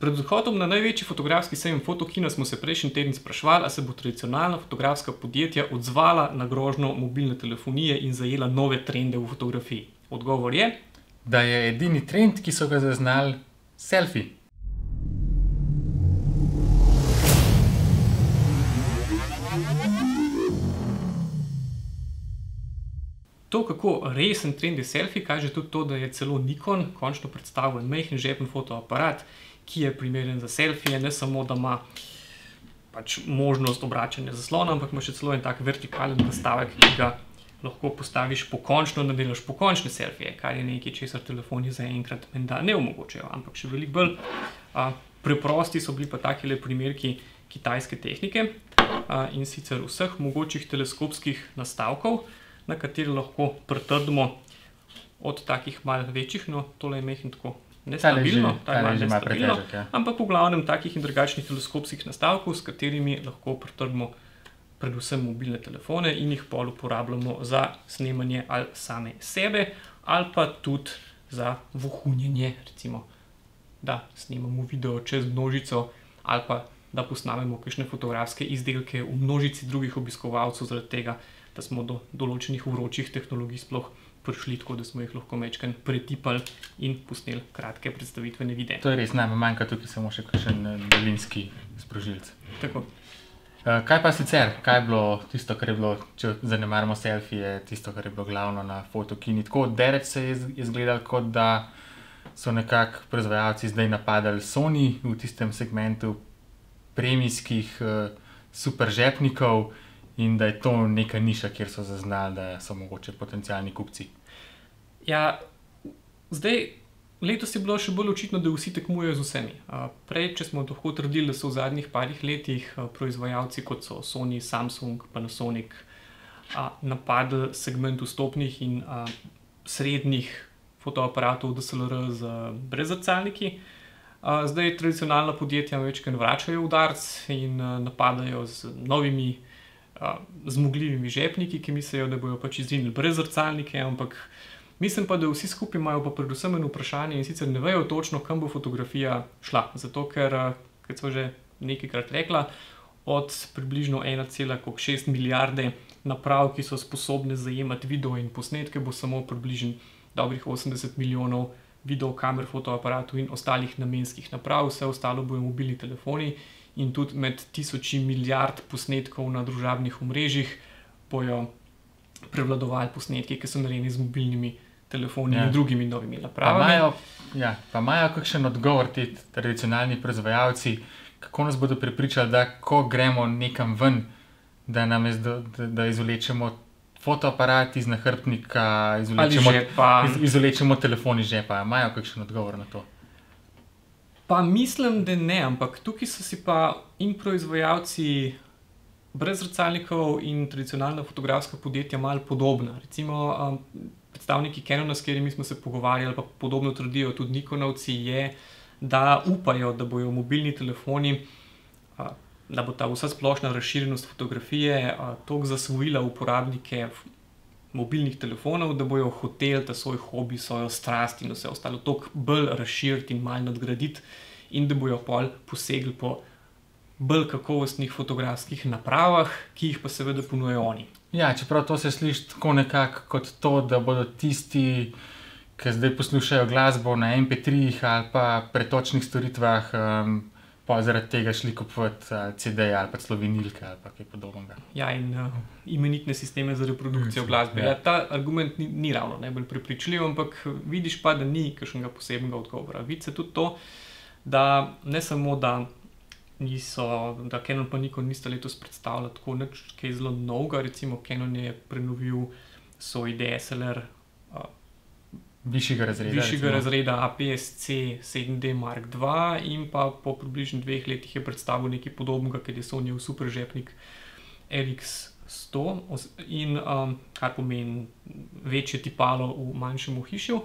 Pred odhodom na največji fotografski sejem Fotokina smo se prejšnji teden spraševali, ali se bo tradicionalna fotografska podjetja odzvala na grožnjo mobilne telefonije in zajela nove trende v fotografiji. Odgovor je, da je edini trend, ki so ga zaznali, selfie. to, kako resen trend je selfie, kaže tudi to, da je celo Nikon končno predstavil majhen žepen fotoaparat, ki je primeren za selfije, ne samo, da ima možnost obračanja zaslona, ampak ima še celo en tak vertikalen nastavek, ki ga lahko postaviš pokončno, da delaš pokončne selfije, kar je nekaj, česar telefoni zaenkrat menda ne omogočajo, ampak še veliko bolj preprosti so bili pa takile primerki kitajske tehnike in sicer vseh mogočih teleskopskih nastavkov, na kateri lahko pritrdimo od takih malo večjih, no tole je majhen tako nestabilno, ampak v glavnem takih in drugačnih teleskopskih nastavkov, s katerimi lahko pritrdimo predvsem mobilne telefone in jih pol uporabljamo za snemanje ali same sebe, ali pa tudi za vohunjenje, recimo, da snemamo video čez množico ali pa da posnamemo kakšne fotografske izdelke v množici drugih obiskovalcev, zaradi tega, da smo do določenih vročih tehnologij sploh prišli, tako da smo jih lahko majčkeno pretipali in posneli kratke predstavitvene videe. To je res, manjka tukaj samo še kakšen daljinski sprožilec. Tako. Kaj pa sicer? Kaj je bilo tisto, kar je bilo, če zanemarimo selfije, tisto, kar je bilo glavno na Fotokini? Tako daleč se je izgledalo, kot da so nekako proizvajalci zdaj napadali Sony v tistem segmentu premijskih super žepnikov in da je to neka niša, kjer so zaznali, da so mogoče potencialni kupci. Ja, zdaj, letos je bilo še bolj očitno, da vsi tekmujejo z vsemi. Prej, če smo lahko trdili, da so v zadnjih parih letih proizvajalci, kot so Sony, Samsung, Panasonic, napadli segment vstopnih in srednjih fotoaparatov DSLR z brezrcalniki. Zdaj tradicionalna podjetja večkrat vračajo udarc in napadajo z novimi zmogljivimi žepniki, ki mislijo, da bojo izrinili brezrcalnike, ampak mislim pa, da vsi skupaj imajo pa predvsem eno vprašanje in sicer ne vejo točno, kam bo fotografija šla. Zato, ker, kot smo že nekajkrat rekla, od približno 1,6 milijarde naprav, ki so sposobne zajemati video in posnetke, bo samo približno dobrih 80 milijonov videokamer, fotoaparatov in ostalih namenskih naprav, vse ostalo bojo mobilni telefoni in tudi med tisoči milijard posnetkov na družabnih omrežjih bojo prevladovali posnetki, ki so narejeni z mobilnimi telefoni in drugimi novimi napravami. Pa imajo kakšen odgovor ti tradicionalni proizvajalci, kako nas bodo prepričali, da ko gremo nekam ven, da izvlečemo fotoaparat iz nahrbtnika, izvlečemo telefon iz žepa. Imajo kakšen odgovor na to? Pa mislim, da ne, ampak tukaj so si pa in proizvajalci brezrcalnikov in tradicionalna fotografska podjetja malo podobna. Recimo predstavniki Canona, s katerimi smo se pogovarjali, pa podobno trdijo tudi Nikonovci, je, da upajo, da bojo mobilni telefoni, da bo ta vsa splošna razširjenost fotografije toliko zasvojila uporabnike mobilnih telefonov, da bojo hoteli ta svoj hobi, svojo strast in vse ostalo toliko bolj razširiti in malo nadgraditi in da bojo pol posegli po bolj kakovostnih fotografskih napravah, ki jih pa seveda ponujajo oni. Ja, čeprav to se sliši tako nekako kot to, da bodo tisti, ki zdaj poslušajo glasbo na MP3-jih ali pa pretočnih storitvah, pa zaradi tega šli kupovati CD-je ali pa celo vinilke ali pa kaj podobnega. Ja, in imenitne sisteme za reprodukcijo glasbe. Ja, ta argument ni ravno najbolj prepričljiv, ampak vidiš pa, da ni kakšnega posebnega odgovora. Vidi se tudi to, da ne samo, da Canon pa Nikon nista letos predstavila tako nič kaj zelo novega, recimo Canon je prenovil svoj DSLR višjega razreda APS-C 7D Mark II in pa po približno 2 letih je predstavil nekaj podobnega, ker je Sonyjev super žepnik RX100 in kar pomeni večje tipalo v manjšem ohišju.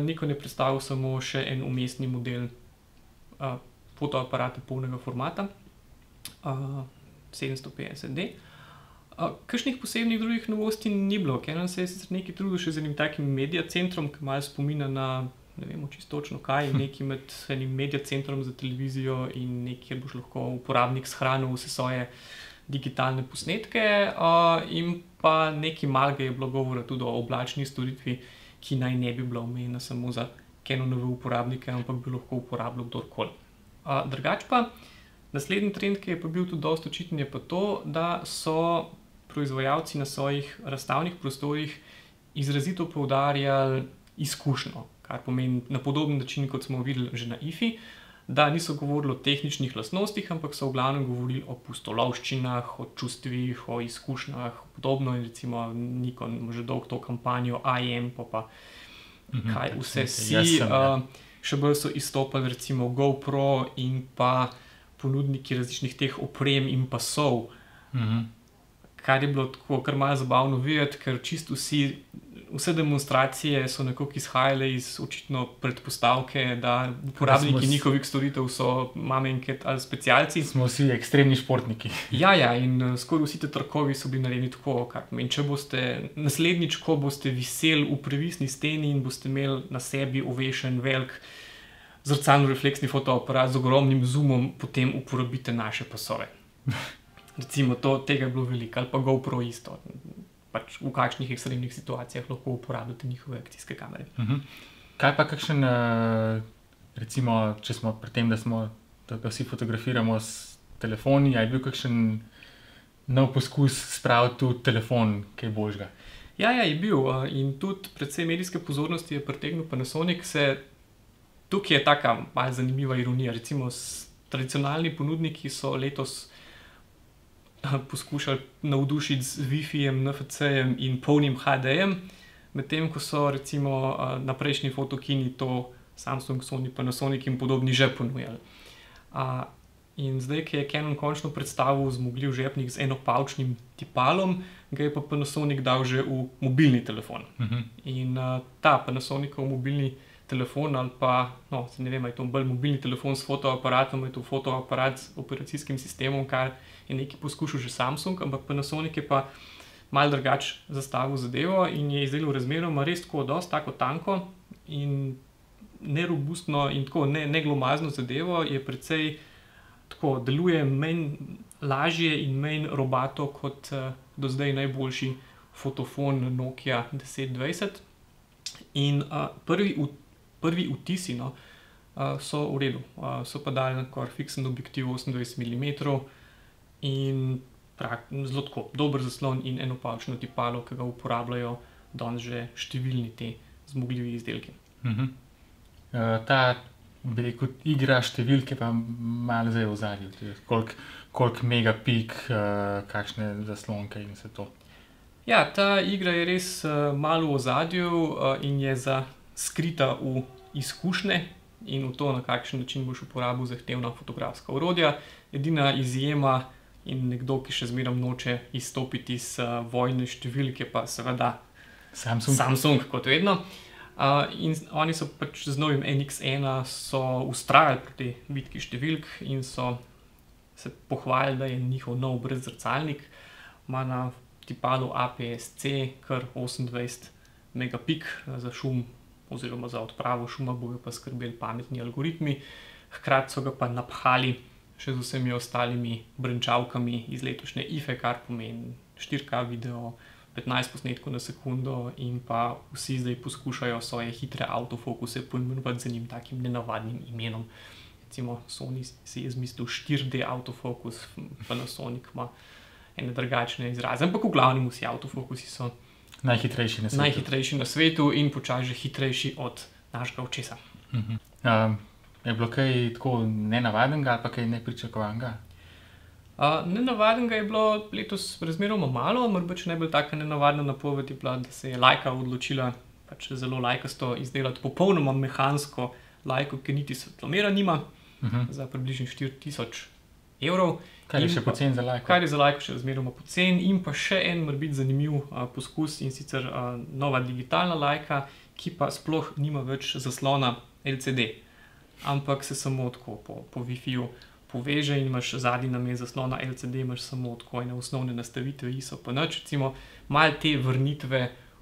Nikon je predstavil samo še en vmesni model fotoaparata polnega formata 750D. Kakšnih posebnih drugih novosti ni bilo. Canon se je sicer nekaj trudil še z enim takim media centrom, ki malo spominja na ne vemo čisto točno kaj, nekaj med enim media centrom za televizijo in nekaj, kjer boš lahko uporabnik shranil vse svoje digitalne posnetke, in pa nekaj malega je bilo govora tudi o oblačni storitvi, ki naj ne bi bila omejena samo za Canonove uporabnike, ampak bi lahko uporabljal kdorkoli. Drugače pa, naslednji trend, ki je pa bil tudi dosti očiten, je pa to, da so proizvajalci na svojih razstavnih prostorih izrazito poudarjali izkušnjo, kar pomeni na podoben način, kot smo videli že na IFI, da niso govorili o tehničnih lastnostih, ampak so v glavnem govorili o pustolovščinah, o čustvih, o izkušnjah, podobno in recimo Nikon ima že dolgo to kampanjo IM, pa kaj vse si. Še bolj so izstopali recimo GoPro in pa ponudniki različnih teh oprem in pasov, kar je bilo tako kar malo zabavno videti, ker čisto vse demonstracije so nekako izhajale iz očitno predpostavke, da uporabniki njihovih storitev so mamenke ali specialci. Smo vsi ekstremni športniki. Ja, in skoraj vsi te trkovi so bili narejeni tako, kar pomeni, če boste naslednjič, ko boste viseli v previsni steni in boste imeli na sebi ovešen velik zrcalno-refleksni fotoaparat z ogromnim zoomom, potem uporabite naše pasove. Recimo tega je bilo veliko, ali pa GoPro isto. Pač v kakšnih ekstremnih situacijah lahko uporabljate njihove akcijske kamere. Kaj pa kakšen, recimo, če smo pri tem, da vsi fotografiramo s telefoni, je bil kakšen nov poskus spraviti tudi telefon kaj boljšega? Ja, je bil, in tudi predvsej medijske pozornosti je pritegnil Panasonic. Tukaj je taka malo zanimiva ironija. Recimo tradicionalni ponudniki so letos poskušali navdušiti z Wi-Fi-jem, NFC-jem in polnim HD-jem, medtem ko so recimo na prejšnji fotokini to Samsung, Sony, Panasonic in podobni že ponujali. In zdaj, ki je Canon končno predstavil zmogljiv žepnik z enopavčnim tipalom, ga je pa Panasonic dal že v mobilni telefon. In ta Panasonicov mobilni telefon ali pa, ne vem, je to bolj mobilni telefon s fotoaparatom, je to fotoaparat z operacijskim sistemom, kar je nekaj poskušal že Samsung, ampak Panasonic je pa malo drugače zastavil zadevo in je izdelal razmeroma res tako dosti tako tanko in nerobustno in tako neglomazno zadevo, je precej tako, deluje manj lažje in manj robato kot do zdaj najboljši fotofon Nokia 1020. In prvi vtisi so v redu, so pa dali fiksen objektiv 28 mm in zelo tako dober zaslon in enopavčno tipalo, ki ga uporabljajo danes že številni te zmogljivi izdelki. Ta, bi rekel, igra številke pa malo zdaj v ozadju, koliko megapik, kakšne zaslonke in vse to. Ja, ta igra je res malo v ozadju in je skrita v izkušnje in v to, na kakšen način boš uporabil zahtevna fotografska orodja. Edina izjema in nekdo, ki še zmeraj noče izstopiti iz vojne številke, pa seveda Samsung kot vedno. In oni so pač z novim NX1 so vztrajali pri tej vitki številk in so se pohvalili, da je njihov nov brezzrcalnik. Ima na tipalu APS-C kar 28 megapik za šum oziroma za odpravo šuma bojo pa skrbeli pametni algoritmi. Hkrati so ga pa napahali še z vsemi ostalimi brenčavkami iz letošnje IFE, kar pomeni 4K video, 15 posnetkov na sekundo in pa vsi zdaj poskušajo svoje hitre autofokuse poimenovati z enim takim nenavadnim imenom. Recimo Sony si je izmislil 4D autofokus, Panasonic ima ene drugačne izraze, ampak v glavnem vsi autofokusi so najhitrejši na svetu in počasi že hitrejši od našega očesa. Je bilo kaj tako nenavadnega ali pa kaj nepričakovanega? Nenavadnega je bilo letos razmeroma malo, mogoče najbolj taka nenavadna napoved je bila, da se je Leica odločila pač zelo lajkasto izdelati popolnoma mehansko Leico, ki niti svetlomera nima, za približno 4000 evrov. Kar je še poceni za Leico. Kar je za Leico še razmeroma poceni in pa še en morebiti zanimiv poskus in sicer nova digitalna Leica, ki pa sploh nima več zaslona LCD, ampak se samo tako po Wi-Fi-ju poveže in imaš zadnji namesto zaslona LCD, imaš samo tako ene osnovne nastavitve ISO pa nič. Recimo malo te vrnitve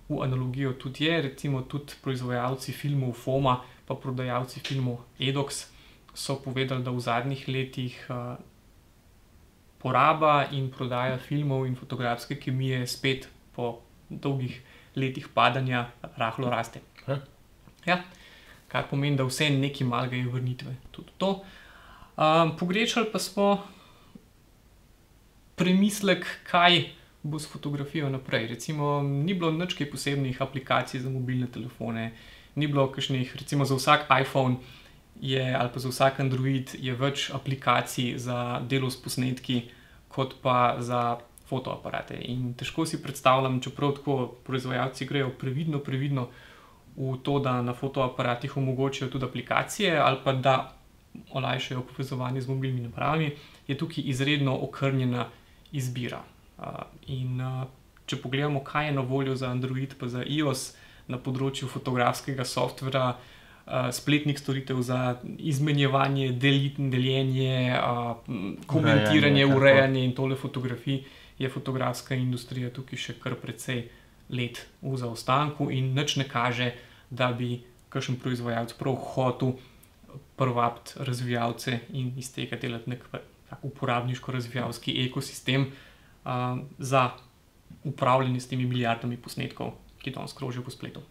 v analogijo tudi je, recimo tudi proizvajalci filmov FOMA pa prodajalci filmov Edox so povedali, da v zadnjih letih poraba in prodaja filmov in fotografske kemije spet po dolgih letih padanja rahlo raste. Ja, kar pomeni, da vse nekaj malega je vrnitve tudi to. Pogrešali pa smo premislek, kaj bo s fotografijo naprej. Recimo, ni bilo nič kaj posebnih aplikacij za mobilne telefone, ni bilo kakšnih, recimo za vsak iPhone ali pa za vsak Android je več aplikacij za delo s posnetki, kot pa za fotoaparate. In težko si predstavljam, čeprav tako proizvajalci grejo previdno v to, da na fotoaparatih omogočijo tudi aplikacije ali pa da olajšajo povezovanje z mobilnimi napravami, je tukaj izredno okrnjena izbira. In če pogledamo, kaj je na voljo za Android pa za iOS na področju fotografskega softvera, spletnih storitev za izmenjevanje, deljenje, komentiranje, urejanje in tole fotografij, je fotografska industrija tukaj še kar precej let v zaostanku in nič ne kaže, da bi kakšen proizvajalec prav hotel privabiti razvijalce in iz tega delati nek uporabniško-razvijalski ekosistem za upravljanje s temi milijardami posnetkov, ki danes krožijo po spletu.